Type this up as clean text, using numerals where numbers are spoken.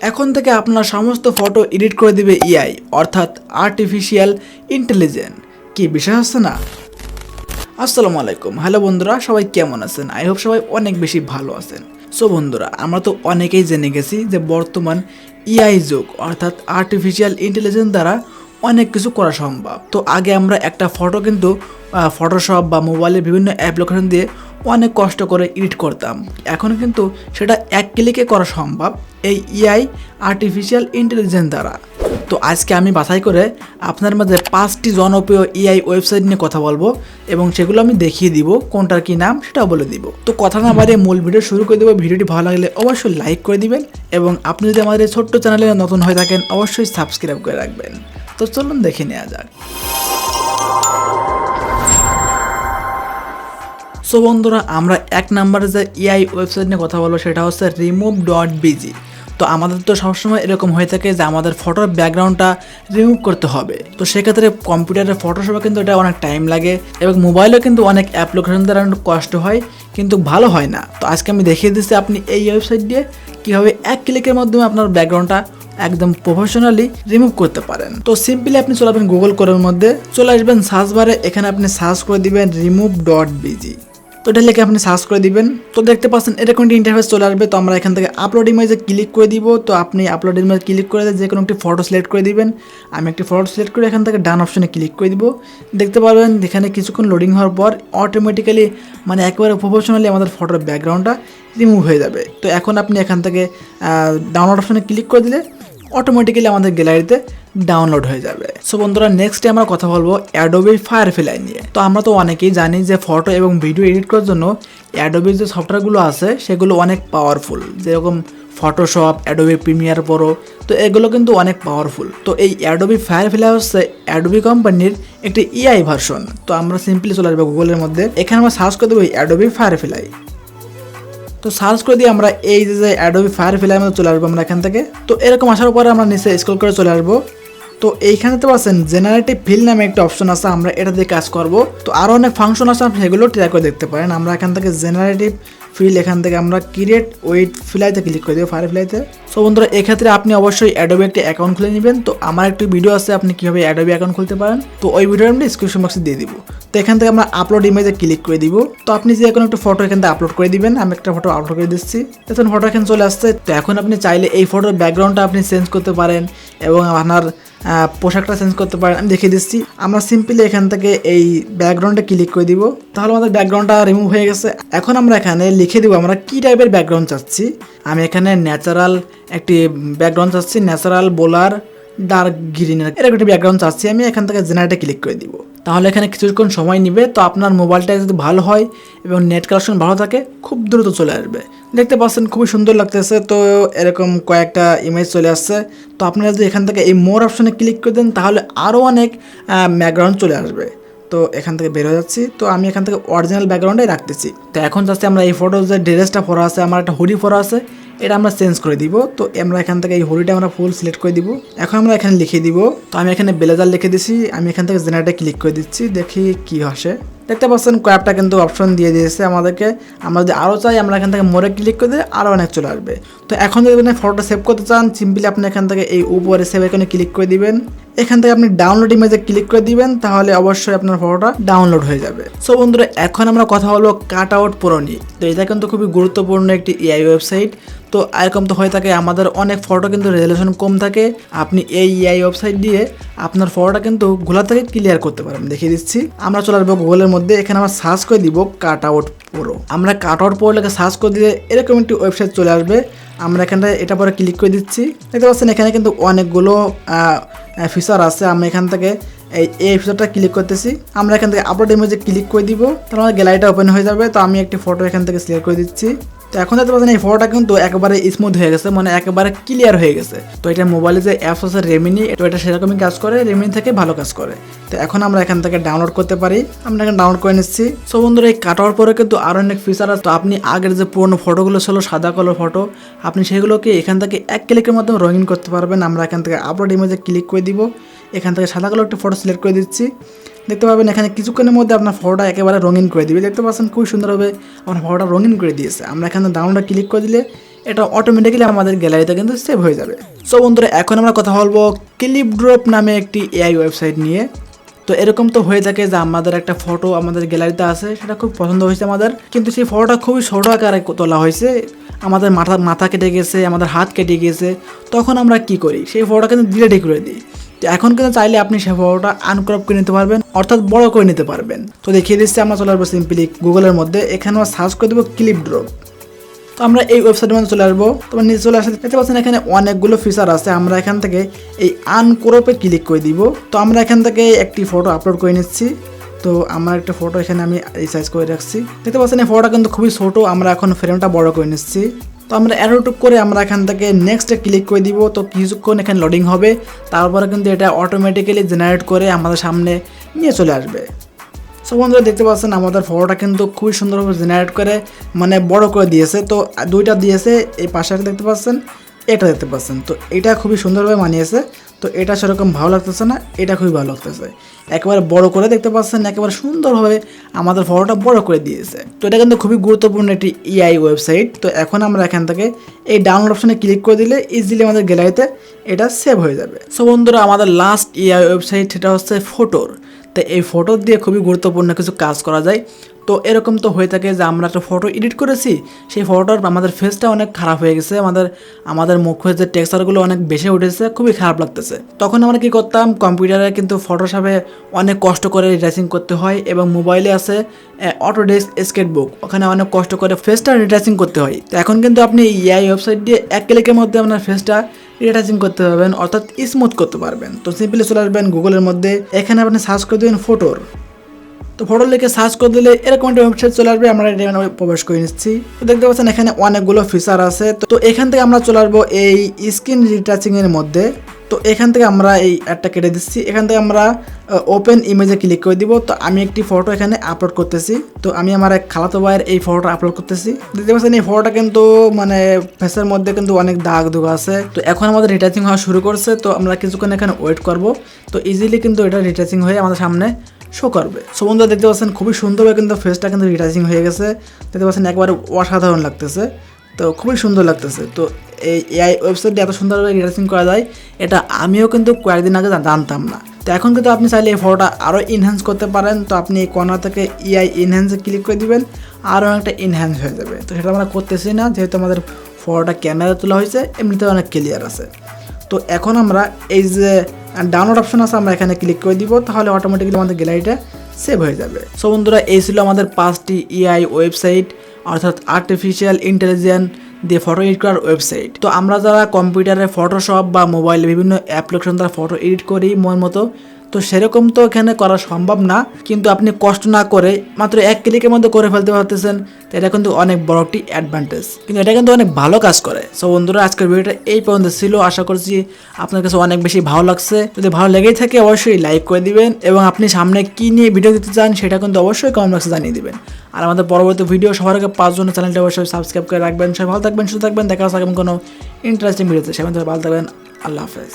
এখন থেকে আপনার সমস্ত ফটো এডিট করে দিবে এআই, অর্থাৎ আর্টিফিশিয়াল ইন্টেলিজেন্স। কি বিশ্বাস হচ্ছে না? আসসালামু আলাইকুম, হ্যালো বন্ধুরা, সবাই কেমন আছেন? আই হোপ সবাই অনেক বেশি ভালো আছেন। সো বন্ধুরা, আমরা তো অনেকেই জেনে গেছি যে বর্তমান এআই যুগ, অর্থাৎ আর্টিফিশিয়াল ইন্টেলিজেন্স দ্বারা অনেক কিছু করা সম্ভব। তো আগে আমরা একটা ফটো কিন্তু ফটোশপ বা মোবাইলের বিভিন্ন অ্যাপ্লিকেশন দিয়ে অনেক কষ্ট করে এডিট করতাম। এখন কিন্তু সেটা এক ক্লিকে করা সম্ভব এই এআই আর্টিফিশিয়াল ইন্টেলিজেন্স দ্বারা। তো আজকে আমি বাছাই করে আপনার মাঝে 5টি জনপ্রিয় এআই ওয়েবসাইট নিয়ে কথা বলবো এবং সেগুলো আমি দেখিয়ে দিব, কোনটার কি নাম সেটাও বলে দিব। তো কথা না বাড়িয়ে মূল ভিডিও শুরু করে দেবো। ভিডিওটি ভালো লাগলে অবশ্যই লাইক করে দিবেন এবং আপনি যদি আমাদের এই ছোট্ট চ্যানেলে নতুন হয়ে থাকেন অবশ্যই সাবস্ক্রাইব করে রাখবেন। তো চলুন দেখে নেওয়া যাক। সো বন্ধুরা, আমরা এক নম্বরে যে এআই ওয়েবসাইট নিয়ে কথা বলবো সেটা হচ্ছে remove.bg। তো আমাদের তো সবসময় এরকম হয়ে থাকে যে আমাদের ফটোর ব্যাকগ্রাউন্ডটা রিমুভ করতে হবে। তো সেক্ষেত্রে কম্পিউটারের ফটোশপে কিন্তু এটা অনেক টাইম লাগে এবং মোবাইলেও কিন্তু অনেক অ্যাপ্লিকেশন দ্বারা কষ্ট হয়, কিন্তু ভালো হয় না। তো আজকে আমি দেখিয়ে দিচ্ছি আপনি এই ওয়েবসাইট দিয়ে কীভাবে এক ক্লিকের মাধ্যমে আপনার ব্যাকগ্রাউন্ডটা একদম প্রফেশনালি রিমুভ করতে পারেন। তো সিম্পলি আপনি চলে আসবেন গুগল ক্রোমের মধ্যে, চলে আসবেন সার্চ বারে, এখানে আপনি সার্চ করে দিবেন remove.bg। তো এটা লিখে আপনি সার্চ করে দিবেন। তো দেখতে পাচ্ছেন এরকম একটি ইন্টারফেস চলে আসবে। তো আমরা এখান থেকে আপলোড ইমেজে ক্লিক করে দিব। তো আপনি আপলোড ইমেজ ক্লিক করে যে কোনো একটি ফটো সিলেক্ট করে দিবেন। আমি একটি ফটো সিলেক্ট করে এখান থেকে ডান অপশনে ক্লিক করে দিব। দেখতে পারবেন এখানে কিছুক্ষণ লোডিং হওয়ার পর অটোমেটিক্যালি মানে একেবারে প্রফেশনালি আমাদের ফটোর ব্যাকগ্রাউন্ডটা রিমুভ হয়ে যাবে। তো এখন আপনি এখান থেকে ডাউনলোড অপশনে ক্লিক করে দিলে অটোমেটিক্যালি আমাদের গ্যালারিতে ডাউনলোড হয়ে যাবে। সো বন্ধুরা, নেক্সটে আমরা কথা বলবো অ্যাডোবি ফায়ারফ্লাই নিয়ে। তো আমরা তো অনেকেই জানি যে ফটো এবং ভিডিও এডিট করার জন্য অ্যাডোবির যে সফটওয়্যারগুলো আছে সেগুলো অনেক পাওয়ারফুল, যেরকম ফটোশপ, অ্যাডোবি প্রিমিয়ার প্রো। তো এগুলো কিন্তু অনেক পাওয়ারফুল। তো এই অ্যাডোবি ফায়ারফ্লাই হচ্ছে অ্যাডোবি কোম্পানির একটি এআই ভার্সন। তো আমরা সিম্পলি চলে আসবো গুগলের মধ্যে, এখানে আমরা সার্চ করে দেবো অ্যাডোবি ফায়ারফ্লাই। তো সার্চ করে দিয়ে আমরা এই যে অ্যাডোবি ফায়ারফ্লাই মধ্যে চলে আসবো আমরা এখান থেকে। তো এরকম আসার পরে আমরা নিচে স্ক্রল করে চলে আসবো। তো এইখানে তো পাচ্ছেন জেনারেটিভ ফিল নামে একটা অপশন আছে, আমরা এটা দিয়ে কাজ করব। তো আরও অনেক ফাংশন আছে, আপনি সেগুলো ট্রাই করে দেখতে পারেন। আমরা এখান থেকে জেনারেটিভ ফিল, এখান থেকে আমরা ক্রিয়েট উইথ ফ্লাইতে ক্লিক করে দেবো, ফায়ারফ্লাইতে। সো বন্ধুরা, এক্ষেত্রে আপনি অবশ্যই অ্যাডোবি একটি অ্যাকাউন্ট খুলে নেবেন। তো আমার একটি ভিডিও আছে আপনি কীভাবে অ্যাডোবি অ্যাকাউন্ট খুলতে পারেন, তো ওই ভিডিওটা আমি ডিসক্রিপশন বক্সে দিয়ে দিব। তো এখান থেকে আমরা আপলোড ইমেজে ক্লিক করে দিব। তো আপনি যে কোনো একটা ফটো এখান থেকে আপলোড করে দিবেন। আমি একটা ফটো আপলোড করে দিচ্ছি, এখন ফটো এখানে চলে আসছে। তো এখন আপনি চাইলে এই ফটোর ব্যাকগ্রাউন্ডটা আপনি চেঞ্জ করতে পারেন এবং আপনার পোশাকটা চেঞ্জ করতে পারেন। আমি দেখিয়ে দিচ্ছি। আমরা সিম্পলি এখান থেকে এই ব্যাকগ্রাউন্ডে ক্লিক করে দিব, তাহলে আমাদের ব্যাকগ্রাউন্ডটা রিমুভ হয়ে গেছে। এখন আমরা এখানে লিখে দিব আমরা কি টাইপের ব্যাকগ্রাউন্ড চাচ্ছি। আমি এখানে ন্যাচারাল একটি ব্যাকগ্রাউন্ড চাচ্ছি, ন্যাচারাল বোলার ডার্ক গ্রিন, এরকম একটি ব্যাকগ্রাউন্ড চাচ্ছি। আমি এখান থেকে জেনারেটে ক্লিক করে দিব, তাহলে এখানে কিছুক্ষণ সময় নেবে। তো আপনার মোবাইলটা যদি ভালো হয় এবং নেট কানেকশন ভালো থাকে খুব দ্রুত চলে আসবে। দেখতে পাচ্ছেন খুবই সুন্দর লাগতেছে। তো এরকম কয়েকটা ইমেজ চলে আসছে। তো আপনারা যদি এখান থেকে এই মোর অপশনে ক্লিক করে দেন তাহলে আরও অনেক ব্যাকগ্রাউন্ড চলে আসবে। তো এখান থেকে বের হয়ে যাচ্ছি। তো আমি এখান থেকে অরিজিনাল ব্যাকগ্রাউন্ডে রাখতেছি। তো এখন যাচ্ছি আমরা এই ফটো যে ড্রেসটা পরা আছে, আমার একটা হুডি পরা আছে, এটা আমরা চেঞ্জ করে দিব। তো আমরা এখান থেকে এই হুডিটা আমরা ফুল সিলেক্ট করে দিব। এখন আমরা এখানে লিখে দিব। তো আমি এখানে ব্লেজার লিখে দিছি। আমি এখান থেকে জেনারেটে ক্লিক করে দিচ্ছি, দেখি কি আসে। দেখতে পাচ্ছেন কয়েকটা কিন্তু অপশন দিয়ে দিয়েছে আমাদেরকে। আমরা যদি আরও চাই আমরা এখান থেকে মোড়ে ক্লিক করে দিলে আরও অনেক চলে আসবে। তো এখন যদি আপনি ফটোটা সেভ করতে চান সিম্পলি আপনি এখান থেকে এই উপরে সেভ এখানে ক্লিক করে দিবেন। এখান থেকে আপনি ডাউনলোড ইমেজে ক্লিক করে দিবেন, তাহলে অবশ্যই আপনার ফটোটা ডাউনলোড হয়ে যাবে। সো বন্ধুরা, এখন আমরা কথা বলবো কাট আউট প্রো নিয়ে। তো এটা কিন্তু খুবই গুরুত্বপূর্ণ একটি এআই ওয়েবসাইট। তো এরকম তো হয়ে থাকে আমাদের অনেক ফটো কিন্তু রেজলিউশন কম থাকে। আপনি এই এআই ওয়েবসাইট দিয়ে আপনার ফটোটা কিন্তু ঘোলা থেকে ক্লিয়ার করতে পারেন। দেখিয়ে দিচ্ছি। আমরা চলে আসবো গুগলের মধ্যে, এখানে আমরা সার্চ করে দিব কাট আউট প্রো। আমরা কাট আউট প্রো লেখা সার্চ করে দিলে এরকম একটি ওয়েবসাইট চলে আসবে। আমরা এখানটায় এটা পরে ক্লিক করে দিচ্ছি। দেখতে পাচ্ছেন এখানে কিন্তু অনেকগুলো ফিচার আছে। আমরা এখান থেকে এই ফিচারটা ক্লিক করতেছি। আমরা এখান থেকে আপলোড ইমেজে ক্লিক করে দিব, তাহলে আমাদের গ্যালারিটা ওপেন হয়ে যাবে। তো আমি একটি ফটো এখান থেকে সিলেক্ট করে দিচ্ছি। তো এখন দেখতে পাচ্ছেন এই ফটোটা কিন্তু একেবারে স্মুথ হয়ে গেছে, মানে একেবারে ক্লিয়ার হয়ে গেছে। তো এটা মোবাইলে যে অ্যাপস আছে রেমিনি, তো এটা সেরকমই কাজ করে, রেমিনি থেকে ভালো কাজ করে। তো এখন আমরা এখান থেকে ডাউনলোড করতে পারি। আমরা এখানে ডাউনলোড করে নিচ্ছি। সো বন্ধুরা, এই কাটার পরে কিন্তু আরও অনেক ফিচার আছে। তো আপনি আগের যে পুরোনো ফটোগুলো ছিল সাদা কালো ফটো, আপনি সেগুলোকে এখান থেকে এক ক্লিকের মাধ্যমে রঙিন করতে পারবেন। আমরা এখান থেকে আপলোড ইমেজে ক্লিক করে দিব। এখান থেকে সাদা কালো একটা ফটো সিলেক্ট করে দিচ্ছি। দেখতে পাবেন এখানে কিছুক্ষণের মধ্যে আপনার ফটোটা একেবারে রঙিন করে দিবে। দেখতে পাচ্ছেন খুব সুন্দরভাবে আপনার ফটোটা রঙিন করে দিয়েছে। আমরা এখানে ডাউনলোডে ক্লিক করে দিলে এটা অটোমেটিক্যালি আমাদের গ্যালারিতে কিন্তু সেভ হয়ে যাবে। সো বন্ধুরা এখন আমরা কথা বলবো ক্লিপ ড্রপ নামে একটি এআই ওয়েবসাইট নিয়ে। তো এরকম তো হয়ে থাকে যে আমাদের একটা ফটো আমাদের গ্যালারিতে আছে, সেটা খুব পছন্দ হয়েছে আমাদের, কিন্তু সেই ফটোটা খুবই ছোট আকারে তোলা হয়েছে, আমাদের মাথা কেটে গেছে, আমাদের হাত কেটে গেছে। তখন আমরা কি করি, সেই ফটোটা কিন্তু ডিলিট করে দিই। তো এখন কিন্তু চাইলে আপনি সেই ফটোটা আনক্রপ করে নিতে পারবেন, অর্থাৎ বড় করে নিতে পারবেন। তো দেখিয়ে দিচ্ছি, আমরা চলে আসবো সিম্পলি গুগলের মধ্যে, এখানে আমরা সার্চ করে দেবো ক্লিপ ড্রপ। তো আমরা এই ওয়েবসাইটের মধ্যে চলে আসবো। তোমার নিচে চলে আসলে দেখতে পাচ্ছেন এখানে অনেকগুলো ফিচার আছে। আমরা এখান থেকে এই আনক্রপে ক্লিক করে দিব। তো আমরা এখান থেকে একটি ফটো আপলোড করে নিচ্ছি। তো আমার একটা ফটো এখানে আমি রিসাইজ করে রাখছি। দেখতে পাচ্ছেন এই ফটোটা কিন্তু খুবই ছোট, আমরা এখন ফ্রেমটা বড় করে নিচ্ছি। তো আমরা অ্যারোটুক করে আমরা এখান থেকে নেক্সটে ক্লিক করে দিব। তো কিছুক্ষণ এখানে লোডিং হবে, তারপরে কিন্তু এটা অটোমেটিক্যালি জেনারেট করে আমাদের সামনে নিয়ে চলে আসবে। সো বন্ধুরা দেখতে পাচ্ছেন আমাদের ফটোটা কিন্তু খুবই সুন্দরভাবে জেনারেট করে মানে বড় করে দিয়েছে। তো দুইটা দিয়েছে, এই পাশে দেখতে পাচ্ছেন, এটা দেখতে পাচ্ছেন। তো এটা খুবই সুন্দরভাবে মানিয়েছে। তো এটা সেরকম ভালো লাগতেছে না, এটা খুবই ভালো লাগতেছে। একেবারে বড় করে দেখতে পাচ্ছেন, একেবারে সুন্দরভাবে আমাদের ফটোটা বড় করে দিয়েছে। তো এটা কিন্তু খুবই গুরুত্বপূর্ণ একটি এআই ওয়েবসাইট। তো এখন আমরা এখান থেকে এই ডাউনলোড অপশনে ক্লিক করে দিলে ইজিলি আমাদের গ্যালারিতে এটা সেভ হয়ে যাবে। সো বন্ধুরা আমাদের লাস্ট এআই ওয়েবসাইট সেটা হচ্ছে ফটোর। তো এই ফটো দিয়ে খুবই গুরুত্বপূর্ণ কিছু কাজ করা যায়। তো এরকম তো হয়ে থাকে যে আমরা একটা ফটো এডিট করেছি, সেই ফটোর আমাদের ফেসটা অনেক খারাপ হয়ে গেছে, আমাদের মুখের যে টেক্সচারগুলো অনেক বেশি উঠেছে, খুবই খারাপ লাগতেছে। তখন আমরা কি করতাম, কম্পিউটারে কিন্তু ফটোশপে অনেক কষ্ট করে রিট্রেসিং করতে হয়, এবং মোবাইলে আছে অটোডেস্ক স্কেটবুক, ওখানে অনেক কষ্ট করে ফেসটা রিট্রেসিং করতে হয়। তো এখন কিন্তু আপনি এআই ওয়েবসাইট দিয়ে এক ক্লিকের মধ্যে আপনার ফেসটা রিটাচিং করতে পারবেন, অর্থাৎ স্মুথ করতে পারবেন। তো সিম্পলি চলে আসবেন গুগলের মধ্যে, এখানে আপনি সার্চ করে দেবেন ফটোর। তো ফটো লিখে সার্চ করে দিলে এরকম একটা ওয়েবসাইট চলে আসবে। আমরা এটা প্রবেশ করে নিচ্ছি। তো দেখতে পাচ্ছেন এখানে অনেকগুলো ফিচার আছে। তো এখান থেকে আমরা চলে আসবো এই স্ক্রিন রিটাচিং এর মধ্যে। তো এখান থেকে আমরা এই অ্যাডটা কেটে দিচ্ছি, এখান থেকে আমরা ওপেন ইমেজে ক্লিক করে দিব। তো আমি একটি ফটো এখানে আপলোড করতেছি। তো আমি আমার এক খালাতো ভাইয়ের এই ফটোটা আপলোড করতেছি। দেখতে পাচ্ছেন এই ফটোটা কিন্তু মানে ফেসের মধ্যে কিন্তু অনেক দাগ দুগ আছে। তো এখন আমাদের রিটাচিং হওয়া শুরু করছে। তো আমরা কিছুক্ষণ এখানে ওয়েট করব। তো ইজিলি কিন্তু এটা রিটাচিং হয়ে আমাদের সামনে শো করবে। সো বন্ধুরা দেখতে পাচ্ছেন খুবই সুন্দরভাবে কিন্তু ফেসটা কিন্তু রিটাচিং হয়ে গেছে। দেখতে পাচ্ছেন একবারে অসাধারণ লাগতেছে, তো খুবই সুন্দর লাগতেছে। তো এই এআই ওয়েবসাইটে এত সুন্দরভাবে রিটাচিং করা যায়, এটা আমিও কিন্তু কয়েকদিন আগে জানতাম না। তো এখন কিন্তু আপনি চাইলে এই ফটোটা আরও ইনহ্যান্স করতে পারেন। তো আপনি এই কর্নার থেকে এআই ইনহ্যান্সে ক্লিক করে দিবেন, আরও একটা ইনহ্যান্স হয়ে যাবে। তো সেটা আমরা করতেছি না, যেহেতু আমাদের ফটোটা ক্যামেরা তোলা হয়েছে, এমনিতে অনেক ক্লিয়ার আছে। তো এখন আমরা এই যে ডাউনলোড অপশন আছে, আমরা এখানে ক্লিক করে দিব, তাহলে অটোমেটিক্যালি আমাদের গ্যালারিটা সেভ হয়ে যাবে। সো বন্ধুরা এই ছিল আমাদের 5টি এআই ওয়েবসাইট, অর্থাৎ আর্টিফিশিয়াল ইন্টেলিজেন্স দিয়ে ফটো এডিট করার ওয়েবসাইট। তো আমরা যারা কম্পিউটারে ফটোশপ বা মোবাইলে বিভিন্ন অ্যাপ্লিকেশন দ্বারা ফটো এডিট করি মন মতো, তো সেরকম তো এখানে করা সম্ভব না, কিন্তু আপনি কষ্ট না করে মাত্র এক ক্লিকের মধ্যে করে ফেলতে পারতেছেন। তো এটা কিন্তু অনেক বড় একটি অ্যাডভান্টেজ, কিন্তু এটা কিন্তু অনেক ভালো কাজ করে। সো বন্ধুরা আজকের ভিডিওটা এই পর্যন্ত ছিল, আশা করছি আপনার কাছে অনেক বেশি ভালো লাগছে। যদি ভালো লেগেই থাকে অবশ্যই লাইক করে দিবেন, এবং আপনি সামনে কি নিয়ে ভিডিও দিতে চান সেটা কিন্তু অবশ্যই কমেন্ট বক্সে জানিয়ে দিবেন। আর আমাদের পরবর্তী ভিডিও সবার আগে পাওয়ার জন্য চ্যানেলটা অবশ্যই সাবস্ক্রাইব করে রাখবেন। সবাই ভালো থাকবেন, সুস্থ থাকবেন, দেখা হচ্ছে কোনো ইন্টারেস্টিং ভিডিওতে। সেখানে ভালো থাকবেন, আল্লাহ হাফেজ।